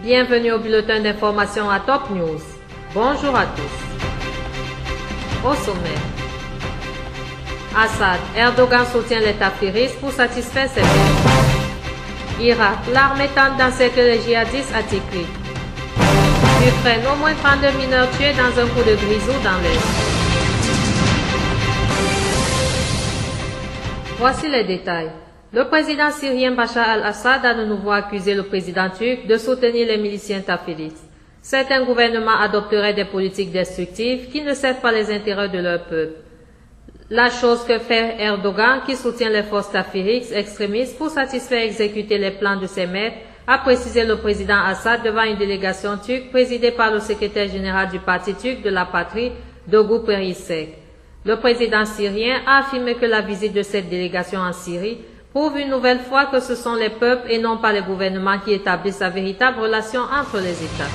Bienvenue au bulletin d'information à Top News. Bonjour à tous. Au sommaire. Assad, Erdogan soutient les tafiristes pour satisfaire ses besoins. Irak, l'armée tente d'encercler les djihadistes à Tikrit. Ukraine, au moins 32 mineurs tués dans un coup de grisou dans l'Est. Voici les détails. Le président syrien Bachar al-Assad a de nouveau accusé le président turc de soutenir les miliciens tafiristes. Certains gouvernements adopteraient des politiques destructives qui ne servent pas les intérêts de leur peuple. La chose que fait Erdogan, qui soutient les forces tafiriques extrémistes pour satisfaire et exécuter les plans de ses maîtres, a précisé le président Assad devant une délégation turque présidée par le secrétaire général du parti turc de la patrie, Dogu Perisek. Le président syrien a affirmé que la visite de cette délégation en Syrie prouve une nouvelle fois que ce sont les peuples et non pas les gouvernements qui établissent la véritable relation entre les États.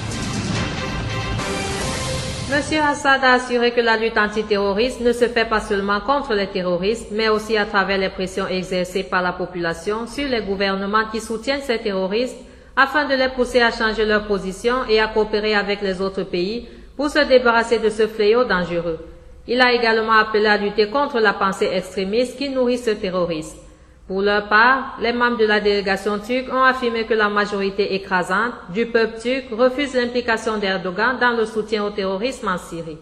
M. Assad a assuré que la lutte antiterroriste ne se fait pas seulement contre les terroristes, mais aussi à travers les pressions exercées par la population sur les gouvernements qui soutiennent ces terroristes afin de les pousser à changer leur position et à coopérer avec les autres pays pour se débarrasser de ce fléau dangereux. Il a également appelé à lutter contre la pensée extrémiste qui nourrit ce terrorisme. Pour leur part, les membres de la délégation turque ont affirmé que la majorité écrasante du peuple turc refuse l'implication d'Erdogan dans le soutien au terrorisme en Syrie.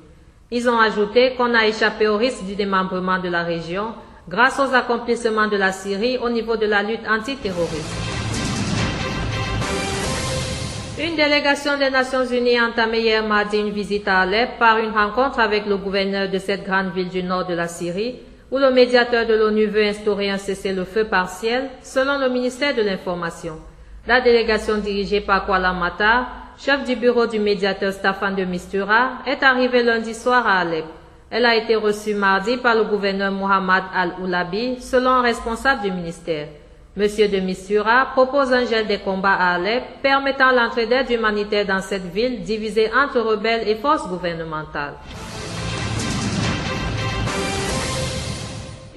Ils ont ajouté qu'on a échappé au risque du démembrement de la région grâce aux accomplissements de la Syrie au niveau de la lutte antiterroriste. Une délégation des Nations Unies a entamé hier mardi une visite à Alep par une rencontre avec le gouverneur de cette grande ville du nord de la Syrie, où le médiateur de l'ONU veut instaurer un cessez-le-feu partiel, selon le ministère de l'Information. La délégation dirigée par Kuala Matar, chef du bureau du médiateur Staffan de Mistura, est arrivée lundi soir à Alep. Elle a été reçue mardi par le gouverneur Mohamed Al-Oulabi, selon un responsable du ministère. Monsieur de Mistura propose un gel des combats à Alep, permettant l'entrée d'aide humanitaire dans cette ville divisée entre rebelles et forces gouvernementales.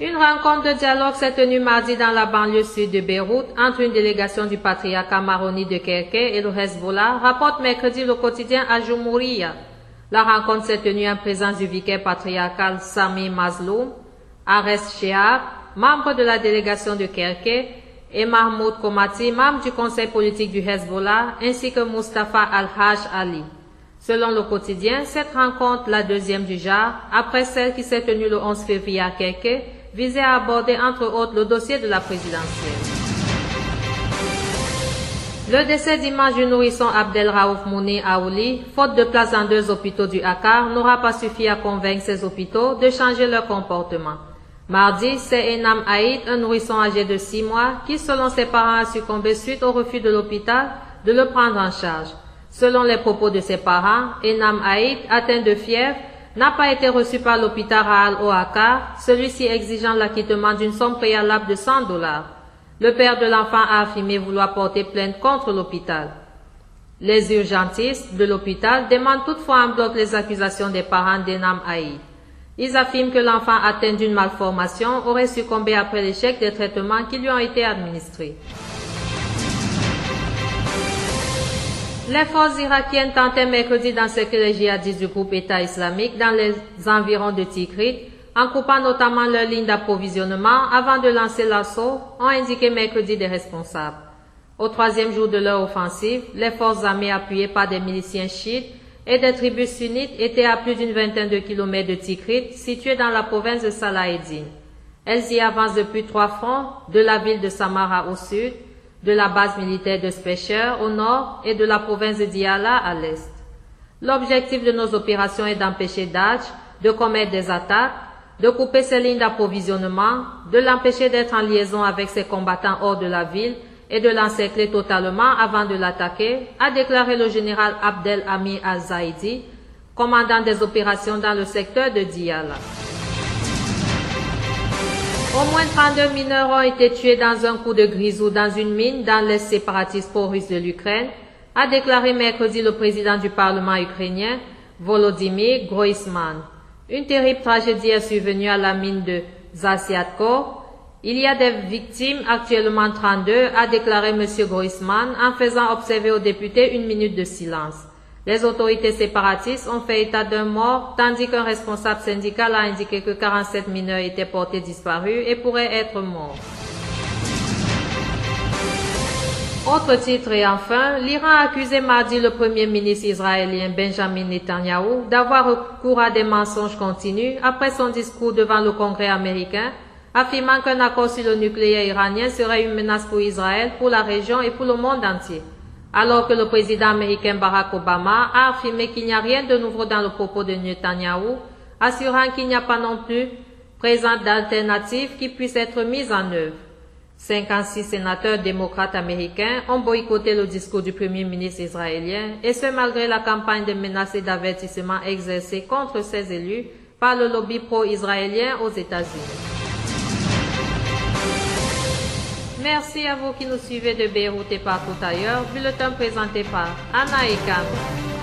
Une rencontre de dialogue s'est tenue mardi dans la banlieue sud de Beyrouth entre une délégation du patriarcat maronite de Kerké et le Hezbollah, rapporte mercredi le quotidien Al-Jumhuriya. La rencontre s'est tenue en présence du vicaire patriarcal Sami Mazloum, Ares Shehab, membre de la délégation de Kerké, et Mahmoud Komati, membre du conseil politique du Hezbollah, ainsi que Mustafa Al-Haj Ali. Selon le quotidien, cette rencontre, la deuxième du genre, après celle qui s'est tenue le 11 février à Kerké, visait à aborder entre autres le dossier de la présidentielle. Le décès dimanche du nourrisson Abdel Raouf Mouni Aouli, faute de place dans 2 hôpitaux du Akar, n'aura pas suffi à convaincre ces hôpitaux de changer leur comportement. Mardi, c'est Enam Haït, un nourrisson âgé de 6 mois, qui selon ses parents a succombé suite au refus de l'hôpital de le prendre en charge. Selon les propos de ses parents, Enam Haït, atteint de fièvre, n'a pas été reçu par l'hôpital Rahal au Akar, celui-ci exigeant l'acquittement d'une somme préalable de $100. Le père de l'enfant a affirmé vouloir porter plainte contre l'hôpital. Les urgentistes de l'hôpital demandent toutefois en bloc les accusations des parents d'Enam Haït. Ils affirment que l'enfant atteint d'une malformation aurait succombé après l'échec des traitements qui lui ont été administrés. Les forces irakiennes tentaient mercredi d'encercler les djihadistes du groupe État islamique dans les environs de Tikrit, en coupant notamment leur ligne d'approvisionnement avant de lancer l'assaut, ont indiqué mercredi des responsables. Au 3e jour de leur offensive, les forces armées appuyées par des miliciens chiites et des tribus sunnites étaient à plus d'une vingtaine de kilomètres de Tikrit, située dans la province de Salaheddine. Elles y avancent depuis 3 fronts, de la ville de Samara au sud, de la base militaire de Specher au nord et de la province de Diyala à l'est. L'objectif de nos opérations est d'empêcher Daesh de commettre des attaques, de couper ses lignes d'approvisionnement, de l'empêcher d'être en liaison avec ses combattants hors de la ville et de l'encercler totalement avant de l'attaquer, a déclaré le général Abdel Amir Al-Zaidi, commandant des opérations dans le secteur de Diyala. Au moins 32 mineurs ont été tués dans un coup de grisou dans une mine dans l'est séparatiste pro-russe de l'Ukraine, a déclaré mercredi le président du Parlement ukrainien, Volodymyr Groysman. Une terrible tragédie est survenue à la mine de Zasyatko Il y a des victimes, actuellement 32, a déclaré M. Groisman en faisant observer aux députés une minute de silence. Les autorités séparatistes ont fait état d'un mort, tandis qu'un responsable syndical a indiqué que 47 mineurs étaient portés disparus et pourraient être morts. Autre titre et enfin, l'Iran a accusé mardi le premier ministre israélien Benjamin Netanyahu d'avoir recours à des mensonges continus après son discours devant le Congrès américain, affirmant qu'un accord sur le nucléaire iranien serait une menace pour Israël, pour la région et pour le monde entier. Alors que le président américain Barack Obama a affirmé qu'il n'y a rien de nouveau dans le propos de Netanyahu, assurant qu'il n'y a pas non plus présente d'alternative qui puisse être mise en œuvre. 56 sénateurs démocrates américains ont boycotté le discours du premier ministre israélien, et ce malgré la campagne de menaces et d'avertissements exercée contre ces élus par le lobby pro-israélien aux États-Unis. Merci à vous qui nous suivez de Beyrouth et partout ailleurs. Bulletin présenté par Anna Ekam.